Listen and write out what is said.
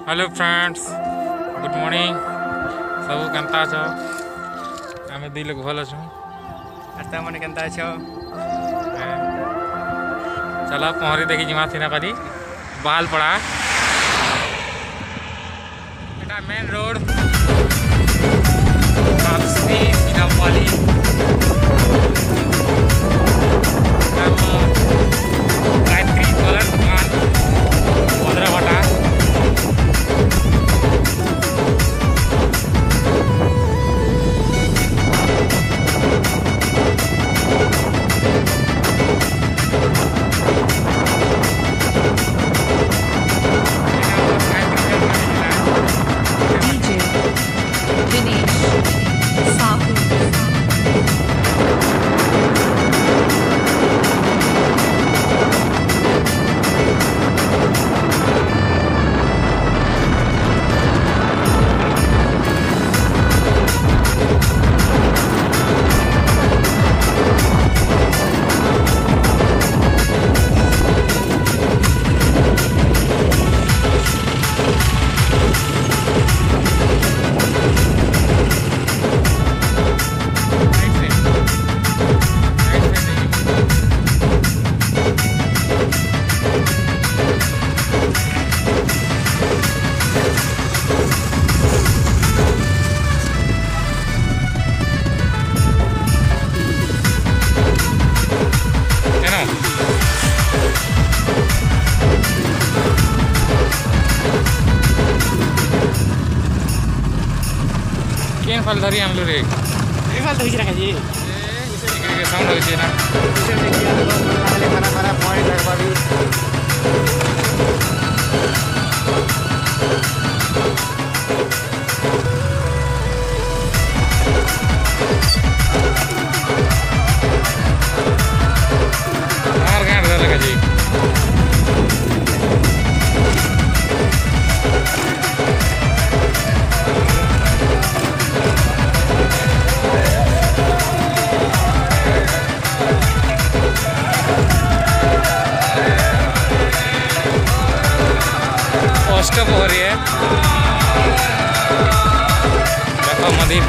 Hello friends, good morning. सब केनता छ? आमे दी लोग भल छु। आस्ता मन केनता छ? चला पहरी देखी जिमा थिना करी बाल पड़ा एटा मेन रोड कापसी सीनावाली गायत्री कलर दुकान 15 बटा DJ Dinesh Sahu. केन फल धरी आनलु रे? एफाल तो हिजरा काजी के साउंड होय छै ना। इसे देखिया तो लागले खाना पॉइंट लगबाबी और गाड़ दे लगा जी। कष्ट हो रही है, देखो मंदिर।